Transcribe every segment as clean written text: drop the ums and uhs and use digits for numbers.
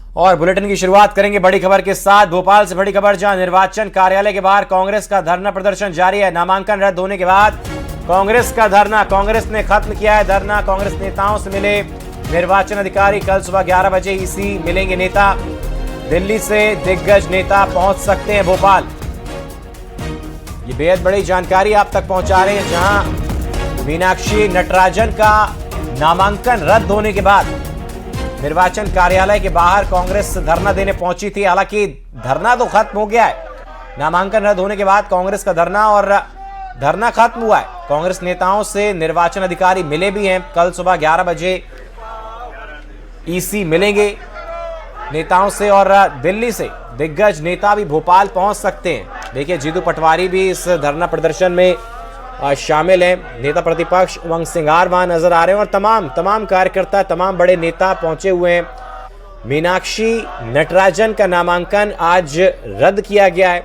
और बुलेटिन की शुरुआत करेंगे बड़ी खबर के साथ। भोपाल से बड़ी खबर, जहां निर्वाचन कार्यालय के बाहर कांग्रेस का धरना प्रदर्शन जारी है। नामांकन रद्द होने के बाद कांग्रेस का धरना, कांग्रेस ने खत्म किया है धरना। कांग्रेस नेताओं से मिले निर्वाचन अधिकारी। कल सुबह 11 बजे ईसी मिलेंगे नेता। दिल्ली से दिग्गज नेता पहुंच सकते हैं भोपाल। ये बेहद बड़ी जानकारी आप तक पहुंचा रहे हैं, जहां मीनाक्षी नटराजन का नामांकन रद्द होने के बाद निर्वाचन कार्यालय के बाहर कांग्रेस धरना देने पहुंची थी। हालांकि धरना तो खत्म हो गया है। नामांकन रद्द होने के बाद कांग्रेस का धरना खत्म हुआ है। कांग्रेस नेताओं से निर्वाचन अधिकारी मिले भी हैं। कल सुबह 11 बजे ईसी मिलेंगे नेताओं से और दिल्ली से दिग्गज नेता भी भोपाल पहुंच सकते हैं। देखिए, जीतू पटवारी भी इस धरना प्रदर्शन में शामिल हैं। नेता प्रतिपक्ष उमंग सिंघार वहां नजर आ रहे हैं और तमाम कार्यकर्ता, तमाम बड़े नेता पहुंचे हुए हैं। मीनाक्षी नटराजन का नामांकन आज रद्द किया गया है।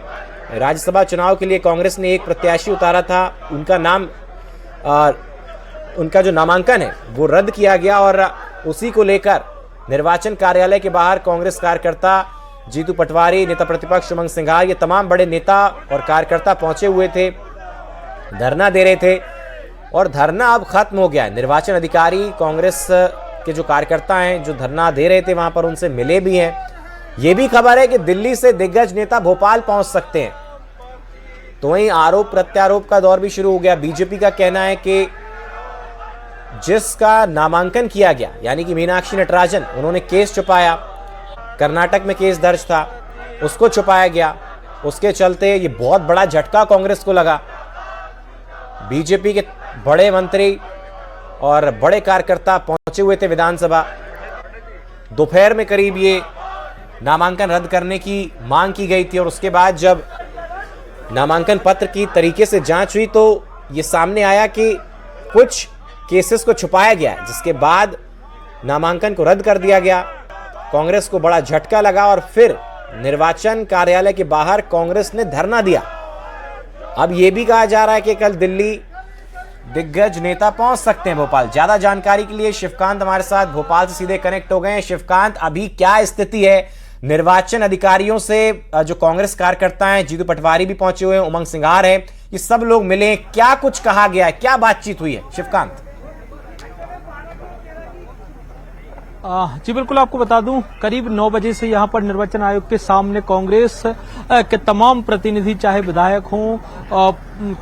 राज्यसभा चुनाव के लिए कांग्रेस ने एक प्रत्याशी उतारा था, उनका जो नामांकन है वो रद्द किया गया और उसी को लेकर निर्वाचन कार्यालय के बाहर कांग्रेस कार्यकर्ता, जीतू पटवारी, नेता प्रतिपक्ष उमंग सिंघार, ये तमाम बड़े नेता और कार्यकर्ता पहुंचे हुए थे, धरना दे रहे थे और धरना अब खत्म हो गया है। निर्वाचन अधिकारी कांग्रेस के जो कार्यकर्ता हैं जो धरना दे रहे थे वहां पर उनसे मिले भी हैं। यह भी खबर है कि दिल्ली से दिग्गज नेता भोपाल पहुंच सकते हैं। तो वहीं आरोप प्रत्यारोप का दौर भी शुरू हो गया। बीजेपी का कहना है कि जिसका नामांकन किया गया, यानी कि मीनाक्षी नटराजन, उन्होंने केस छुपाया, कर्नाटक में केस दर्ज था, उसको छुपाया गया। उसके चलते ये बहुत बड़ा झटका कांग्रेस को लगा। बीजेपी के बड़े मंत्री और बड़े कार्यकर्ता पहुंचे हुए थे विधानसभा। दोपहर में करीब ये नामांकन रद्द करने की मांग की गई थी और उसके बाद जब नामांकन पत्र की तरीके से जांच हुई तो ये सामने आया कि कुछ केसेस को छुपाया गया, जिसके बाद नामांकन को रद्द कर दिया गया। कांग्रेस को बड़ा झटका लगा और फिर निर्वाचन कार्यालय के बाहर कांग्रेस ने धरना दिया। अब यह भी कहा जा रहा है कि कल दिल्ली दिग्गज नेता पहुंच सकते हैं भोपाल। ज्यादा जानकारी के लिए शिवकांत हमारे साथ भोपाल से सीधे कनेक्ट हो गए हैं। शिवकांत, अभी क्या स्थिति है निर्वाचन अधिकारियों से? जो कांग्रेस कार्यकर्ता हैं, जीतू पटवारी भी पहुंचे हुए हैं, उमंग सिंघार है, ये सब लोग मिले, क्या कुछ कहा गया है, क्या बातचीत हुई है शिवकांत? जी बिल्कुल, आपको बता दूं करीब 9 बजे से यहां पर निर्वाचन आयोग के सामने कांग्रेस के तमाम प्रतिनिधि, चाहे विधायक हों,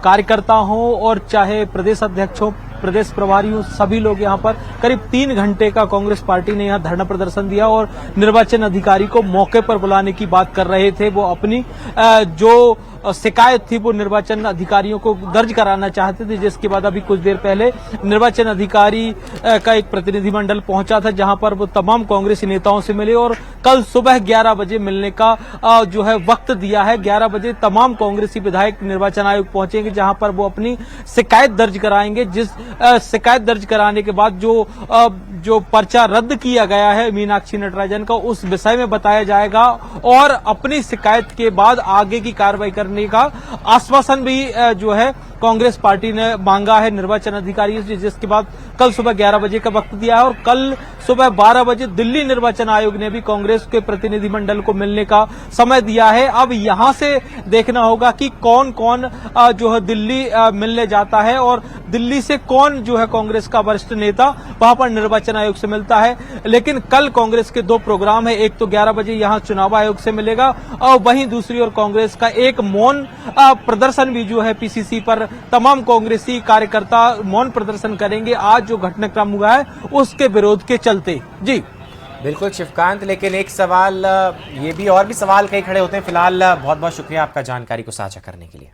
कार्यकर्ता हों और चाहे प्रदेश अध्यक्ष हों, प्रदेश प्रभारी हों, सभी लोग यहां पर करीब 3 घंटे का कांग्रेस पार्टी ने यहां धरना प्रदर्शन दिया और निर्वाचन अधिकारी को मौके पर बुलाने की बात कर रहे थे। वो अपनी जो शिकायत थी वो निर्वाचन अधिकारियों को दर्ज कराना चाहते थे, जिसके बाद अभी कुछ देर पहले निर्वाचन अधिकारी का एक प्रतिनिधिमंडल पहुंचा था, जहां पर वो तमाम कांग्रेसी नेताओं से मिले और कल सुबह 11 बजे मिलने का जो है वक्त दिया है। 11 बजे तमाम कांग्रेसी विधायक निर्वाचन आयोग पहुंचेंगे, जहां पर वो अपनी शिकायत दर्ज कराएंगे। जिस शिकायत दर्ज कराने के बाद जो पर्चा रद्द किया गया है मीनाक्षी नटराजन का, उस विषय में बताया जाएगा और अपनी शिकायत के बाद आगे की कार्रवाई करने का आश्वासन भी जो है कांग्रेस पार्टी ने मांगा है निर्वाचन अधिकारियों से, जिसके बाद कल सुबह 11 बजे का वक्त दिया है और कल सुबह 12 बजे दिल्ली निर्वाचन आयोग ने भी कांग्रेस के प्रतिनिधिमंडल को मिलने का समय दिया है। अब यहां से देखना होगा कि कौन कौन जो है दिल्ली मिलने जाता है और दिल्ली से कौन जो है कांग्रेस का वरिष्ठ नेता वहां पर निर्वाचन आयोग से मिलता है। लेकिन कल कांग्रेस के 2 प्रोग्राम है, एक तो 11 बजे यहां चुनाव आयोग से मिलेगा और वहीं दूसरी ओर कांग्रेस का एक मौन प्रदर्शन भी जो है पीसीसी पर तमाम कांग्रेसी कार्यकर्ता मौन प्रदर्शन करेंगे आज जो घटनाक्रम हुआ है उसके विरोध के चलते। जी बिल्कुल शिवकांत, लेकिन एक सवाल ये भी, और भी सवाल कई खड़े होते हैं। फिलहाल बहुत बहुत शुक्रिया आपका जानकारी को साझा करने के लिए।